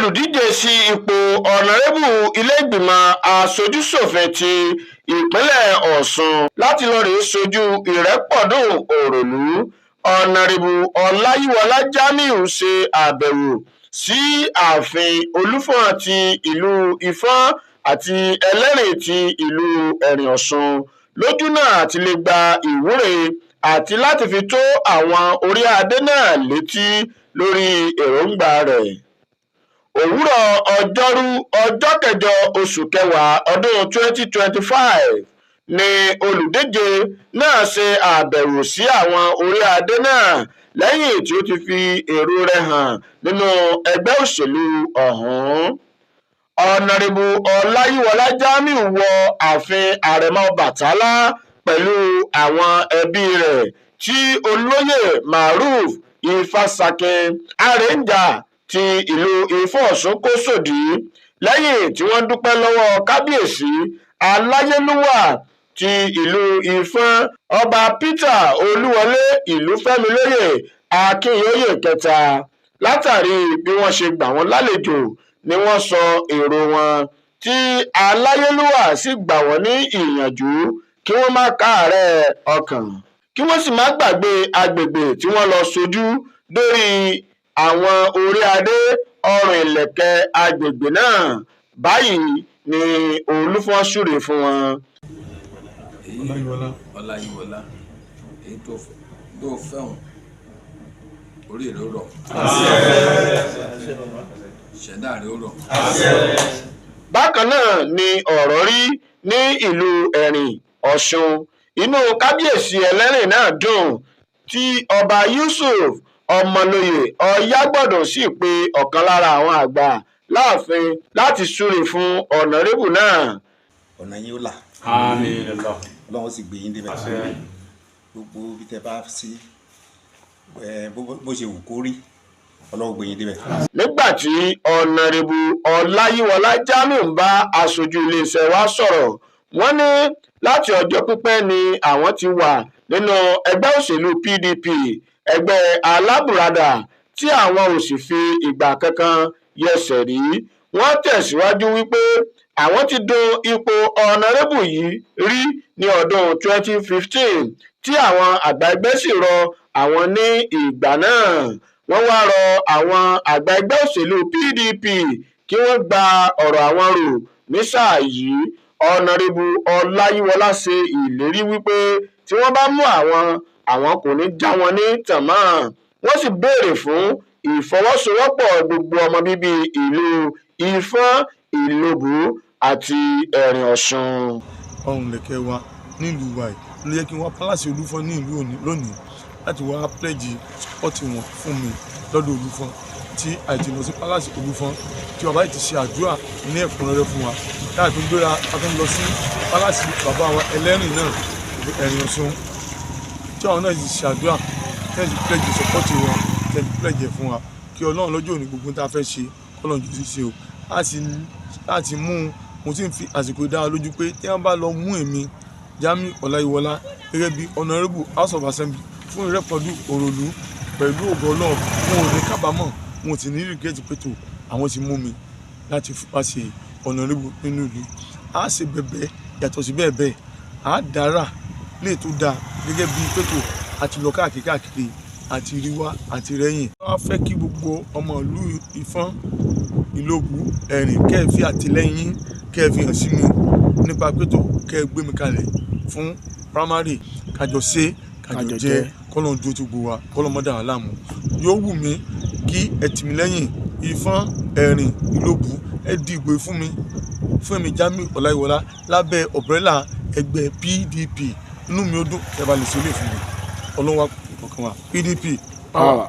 olùdíje sí ipò ọ̀nàrẹ́bù ilé-ìgbìmọ̀ aṣojú-ṣòfin ti ìpínlẹ̀ Ọ̀ṣun láti lọ rèé ṣojú Ìrẹ́pọ̀dùn Òròlú ọ̀nàrẹ́bù Ọláyíwọlá Jamiu ṣe àbẹ̀wò sí ààfin Olúfọ̀n ti ìlú Ifọ̀n àti Ẹlẹ́rìn ti ìlú Ẹ̀rìn-Ọ̀ṣun lójúnà àti lè gba ìwúre àti láti fi tó àwọn orí adé náà létí lórí èròǹgbà rẹ̀. Òwúrọ̀ ọjọ́rú ọjọ́ kẹjọ oṣù kẹwàá ọdún 2025 ni olùdíje náà ṣe àbẹ̀wò sí àwọn orí adé náà lẹ́yìn tí ó ti fi èrò rẹ̀ hàn nínú ẹgbẹ́ òṣèlú ọ̀hún. ọ̀nàrẹ́bù Ọláyíwọlá Jamiu wọ ààfin Àrẹ̀mọ Ọbàtálá pẹ̀lú àwọn ẹbí rẹ̀ tí olóyè Maruf Ifásakin Arẹ́ńjà ti ìlú Ifọ̀n kó sòdí lẹ́yìn tí wọ́n dúpẹ́ lọ́wọ́ kábíyèsí aláyélúwà ti ìlú Ifọ̀n ọba Peter Olúwọlé Ìlúfẹ́milóyè Akínyóyè kẹta. Látàrí bí wọ́n ṣe gbà wọ́n lálejò ni wọ́n sọ èrò wọn tí aláyélúwà sì gbà wọ́n ní ìyànjú kí wọ́n má káàárẹ̀ ọkàn kí wọ́n sì má gbàgbé agbègbè tí wọ́n lọ ṣojú dórí àwọn orí adé ọrùn ìlẹ̀kẹ̀ agbègbè náà. Báyìí ni Olúfọ̀n súre fún wọn. Ọláyíwọlá èyí tó fẹ́hùn orí rẹ̀ ó rọ̀, ṣẹ̀dá rẹ̀ ó rọ̀. Bákan náà ni ọ̀rọ̀ rí ní ìlú Ẹ̀rìn-Ọ̀ṣun. Inú kábíyèsí Ẹlẹ́rìn náà dùn tí ọba Yusuf Ọmọlóye Ọ̀yágbọ̀dún sì pe ọ̀kan lára àwọn àgbà láàfin láti súre fún ọ̀nàrẹ́bù náà. Ọ̀nà yín ó là. Àmín. Ọlọ́run sì gbé yín débẹ̀. Gbogbo bí tẹ bá sí bó ṣe wù kó rí Ọlọ́run gbé yín débẹ̀. Nígbà tí ọ̀nàrẹ́bù Ọláyíwọlá Jamiu ń bá aṣojú iléeṣẹ́ wa sọ̀rọ̀, wọ́n ní láti ọjọ́ pípẹ́ ni àwọn ti wà nínú ẹgbẹ́ òṣèlú PDP, ẹgbẹ́ alábùradà tí àwọn ò sì fi ìgbà kankan yẹsẹ̀ rí. Wọ́n tẹ̀síwájú wípé àwọn ti dun ipò ọ̀nàrẹ́bù yìí rí ní ọdún 2015 tí àwọn àgbà ẹgbẹ́ sì rọ àwọn ní ìgbà náà. Wọ́n wá rọ àwọn àgbà ẹgbẹ́ òṣèlú PDP kí wọ́n gba ọ̀rọ̀ àwọn rò ní sáà yìí. ọ̀nàrẹ́bù Ọláyíwọlá ṣe ìlérí wípé tí wọ́n bá mú àwọn kò ní já wọn ní tànmọ́. Wọ́n sì béèrè fún ìfọwọ́sowọ́pọ̀ gbogbo ọmọ bíbí ìlú Ifọ̀n, Ìlobù àti Ẹ̀rìn-Ọ̀ṣun. Ọrùn lẹ̀kẹ̀ wa nílùú wa yìí ló yẹ kí wọ́n pálásì Olúfọ̀n ní ìlú lónìí láti wá pledge support wọn fún mi lọ́dọ̀ Olúfọ̀n tí àìtì lọ sí pálásì Olúfọ̀n tí ọba yìí ti ṣe àdúrà ní ẹ̀kúnrẹ́rẹ́ fún wa láti gbéra pátá lọ sí pálásì bàbá wa Ẹlẹ́rìn náà Ẹ̀rìn-Ọ̀ṣun tí àwọn náà ti ṣe àdúrà tẹ́sí pledge support wọn tẹ́sí pledge fún wa kí Ọlọ́run lọ́jọ́ òní gbogbo tá a fẹ́ ṣe Ọlọ́run jù sí ṣe o láti mú mo sì ń fi àsìkò dá lójú pé tí wọ́n bá lọ mú èmi Jamiu Ọláyíwọlá gẹ́gẹ́ bí honourable House of Assembly fún Ìrẹ́pọ̀dùn Òròlú pẹ̀lú ògo Ọlọ́run wọn ò ní kábàámọ̀ wọn ò sì ní regret pé tó àwọn ti mú mi láti wá ṣe honourable nínú ìlú. A ṣe bẹ̀bẹ̀ yàtọ̀ sí bẹ́ẹ̀ bẹ́ẹ̀ a dára lè tó dáa gẹ́gẹ́ bí pé tó àti lọ káàkiri àti ríwá àti rẹ́yìn. Wọ́n fẹ́ kí gbogbo ọmọ ìlú Ifọ̀n, Ìlobù, Ẹ̀rìn kẹ́ẹ̀fì àtìlẹ́yìn kẹ́ẹ̀fì hàn sí mi nípa pé tó kẹ́ẹ̀ gbé mi kalẹ̀ fún primary kájọ ṣe kájọ jẹ kọ́lọ́n dúró tó gbowó wa kọ́lọ́n mọ́dà wà láàmú. Yóò wù mí kí ẹ tì mí lẹ́yìn Ifọ̀n, Ẹ̀rìn, Ìlobù ẹ di ìgbò fún mi fún èmi Jamiu Ọláyíwọlá lábẹ́ ọ̀bẹ́rẹ́là ẹgbẹ́ PDP. Inú mi ó dùn ẹ bá lè ṣe ilé fún mi. Ọlọ́run wa kọ̀ọ̀kan wa PDP power.